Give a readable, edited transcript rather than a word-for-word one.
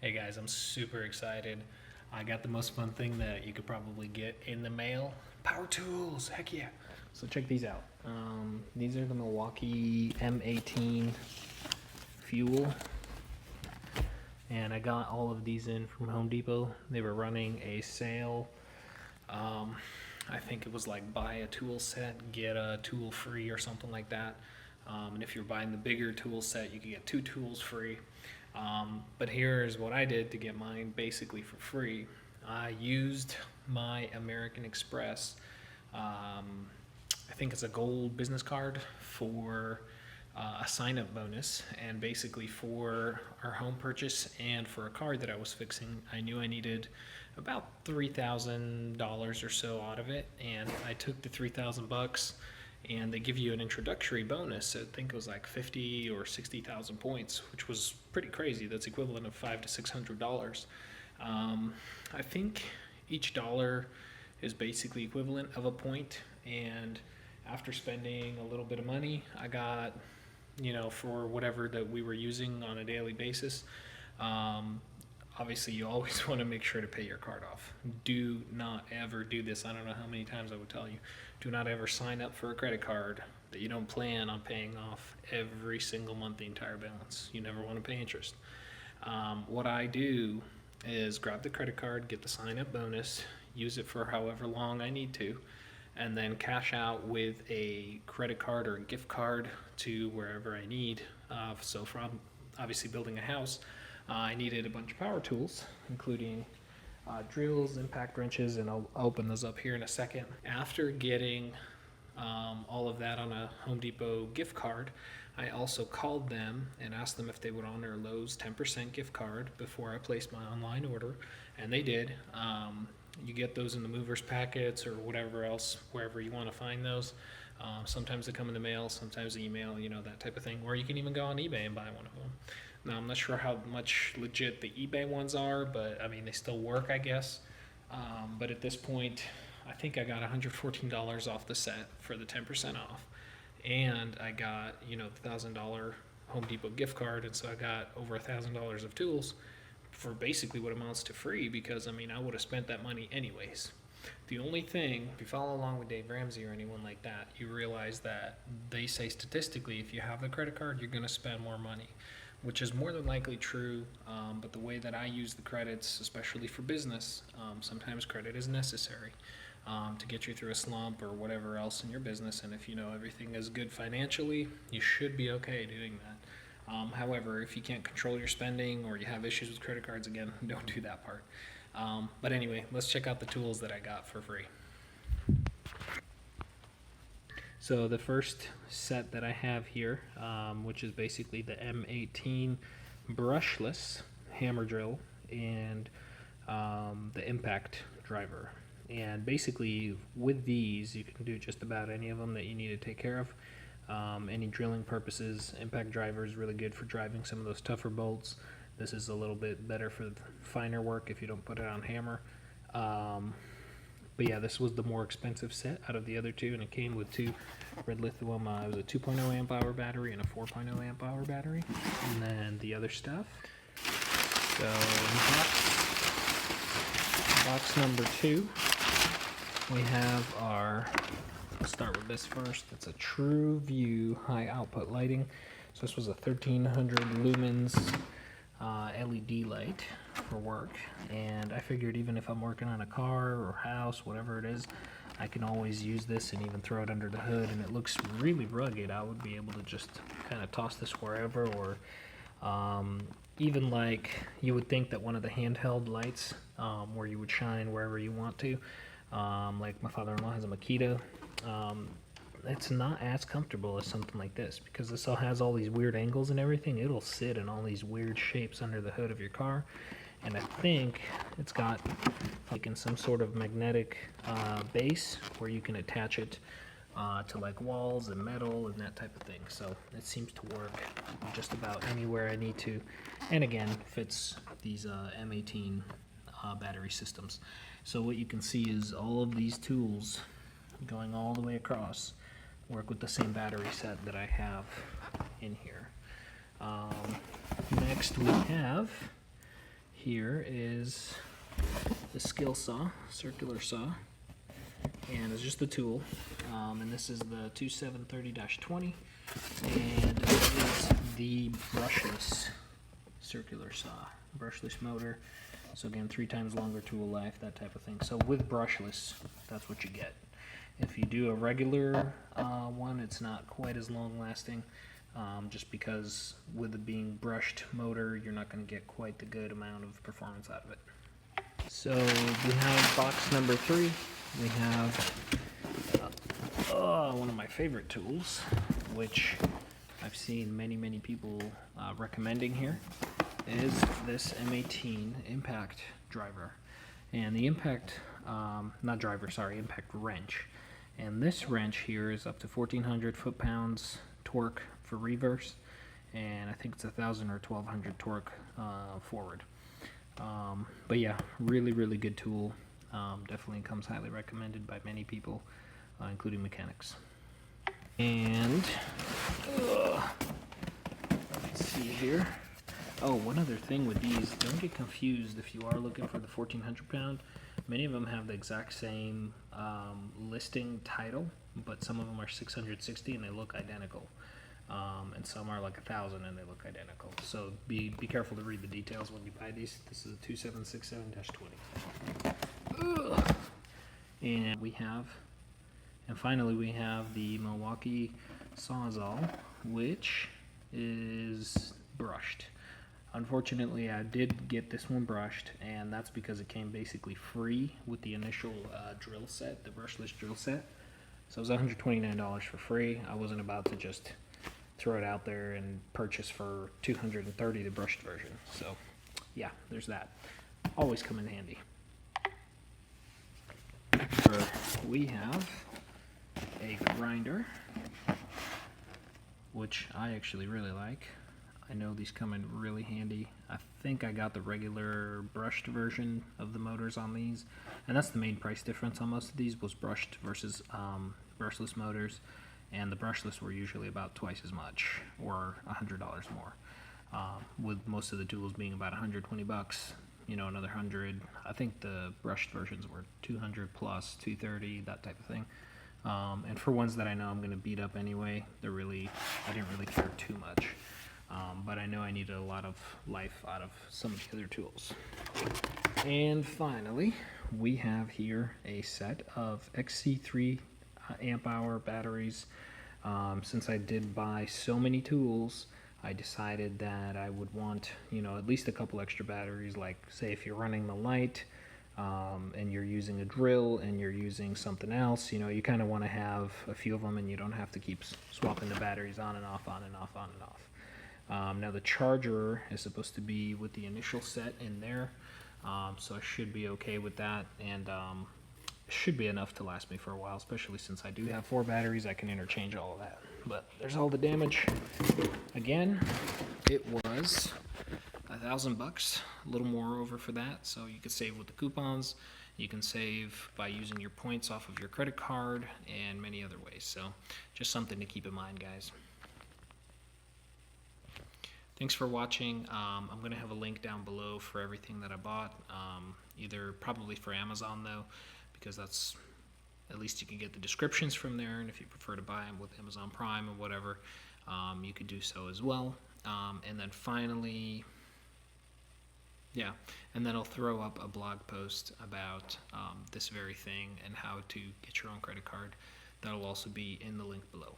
Hey guys, I'm super excited. I got the most fun thing that you could probably get in the mail. Power tools, heck yeah. So check these out. These are the Milwaukie M18 fuel. And I got all of these in from Home Depot. They were running a sale. I think it was like buy a tool set, get a tool free or something like that. And if you're buying the bigger tool set, you can get 2 tools free. But here's what I did to get mine basically for free. I used my American Express, I think it's a gold business card for a sign-up bonus, and basically for our home purchase and for a card that I was fixing, I knew I needed about $3,000 or so out of it, and I took the $3,000 and they give you an introductory bonus. I think it was like 50 or 60,000 points, which was pretty crazy. That's equivalent of $500 to $600. I think each dollar is basically equivalent of a point, and after spending a little bit of money, I got, for whatever that we were using on a daily basis. Obviously, you always want to make sure to pay your card off. Do not ever do this. I don't know how many times I would tell you. Do not ever sign up for a credit card that you don't plan on paying off every single month, the entire balance. You never want to pay interest. What I do is grab the credit card, get the sign-up bonus, use it for however long I need to, and then cash out with a credit card or a gift card to wherever I need. So from obviously building a house, I needed a bunch of power tools, including drills, impact wrenches, and I'll open those up here in a second. After getting all of that on a Home Depot gift card, I also called them and asked them if they would honor Lowe's 10% gift card before I placed my online order, and they did. You get those in the movers packets or whatever else, wherever you want to find those. Sometimes they come in the mail, sometimes email, that type of thing. Or you can even go on eBay and buy one of them. Now, I'm not sure how much legit the eBay ones are, but I mean, they still work, I guess. But at this point, I think I got $114 off the set for the 10% off. And I got, the $1,000 Home Depot gift card, and so I got over $1,000 of tools for basically what amounts to free, because I would have spent that money anyways. The only thing, if you follow along with Dave Ramsey or anyone like that, you realize that they say statistically, if you have the credit card, you're going to spend more money, which is more than likely true. But the way that I use the credits, especially for business, sometimes credit is necessary to get you through a slump or whatever else in your business. And if everything is good financially, you should be okay doing that. However, if you can't control your spending or you have issues with credit cards, again, don't do that part. But anyway, let's check out the tools that I got for free. So the first set that I have here, which is basically the M18 brushless hammer drill and the impact driver. And basically with these, you can do just about any of them that you need to take care of. Any drilling purposes. Impact driver is really good for driving some of those tougher bolts. This is a little bit better for finer work if you don't put it on hammer. But yeah, this was the more expensive set out of the other two, and it came with 2 red lithium. It was a 2.0 amp hour battery and a 4.0 amp hour battery. And then the other stuff. So box number 2, we have our, let's start with this first. It's a True View high output lighting. So this was a 1300 lumens LED light for work, and I figured even if I'm working on a car or house, whatever it is, I can always use this and even throw it under the hood, and it looks really rugged. I would be able to just kind of toss this wherever, or even like you would think that one of the handheld lights where you would shine wherever you want to, like my father-in-law has a Makita. It's not as comfortable as something like this, because this all has all these weird angles and everything. It'll sit in all these weird shapes under the hood of your car, and I think it's got like in some sort of magnetic base where you can attach it to like walls and metal and that type of thing. So it seems to work just about anywhere I need to, and again fits these M18 battery systems. So what you can see is all of these tools going all the way across work with the same battery set that I have in here. Next we have here is the skill saw, circular saw, and it's just the tool. And this is the 2730-20, and it is the brushless circular saw, brushless motor. So again, 3 times longer tool life, that type of thing. So with brushless, that's what you get. If you do a regular one, it's not quite as long lasting, just because with it being brushed motor, you're not going to get quite the good amount of performance out of it. So behind box number 3, we have one of my favorite tools, which I've seen many people recommending here, is this M18 impact driver. And the impact, impact wrench. And this wrench here is up to 1,400 foot-pounds torque for reverse, and I think it's 1,000 or 1,200 torque forward. But yeah, really good tool. Definitely comes highly recommended by many people, including mechanics. And let's see here. Oh, one other thing with these, don't get confused if you are looking for the 1,400 pound. Many of them have the exact same listing title, but some of them are 660 and they look identical. And some are like 1,000 and they look identical. So be careful to read the details when you buy these. This is a 2767-20. And finally we have the Milwaukie Sawzall, which is brushed. Unfortunately, I did get this one brushed, and that's because it came basically free with the initial drill set, the brushless drill set. So it was $129 for free. I wasn't about to just throw it out there and purchase for $230 the brushed version. So yeah, there's that. Always come in handy. We have a grinder, which I actually really like. I know these come in really handy. I think I got the regular brushed version of the motors on these, and that's the main price difference on most of these, was brushed versus brushless motors, and the brushless were usually about twice as much, or $100 more, with most of the tools being about 120 bucks, you know, another 100. I think the brushed versions were 200 plus, 230, that type of thing. And for ones that I know I'm going to beat up anyway, I didn't really care too much. But I know I needed a lot of life out of some of the other tools. And finally, we have here a set of Xc3 Amp Power Batteries. Since I did buy so many tools, I decided that I would want, you know, at least a couple extra batteries. Like, say if you're running the light, and you're using a drill and you're using something else, you know, you kind of want to have a few of them, and you don't have to keep swapping the batteries on and off, on and off, on and off. Now the charger is supposed to be with the initial set in there, so I should be okay with that, and should be enough to last me for a while, especially since I do have 4 batteries. I can interchange all of that. But there's all the damage. Again, it was $1,000, a little more over for that, so you could save with the coupons. You can save by using your points off of your credit card and many other ways. So just something to keep in mind, guys. Thanks for watching. I'm going to have a link down below for everything that I bought, either probably for Amazon though, because that's, at least you can get the descriptions from there, and if you prefer to buy them with Amazon Prime or whatever, you could do so as well. And then finally, yeah, and then I'll throw up a blog post about this very thing and how to get your own credit card. That'll also be in the link below.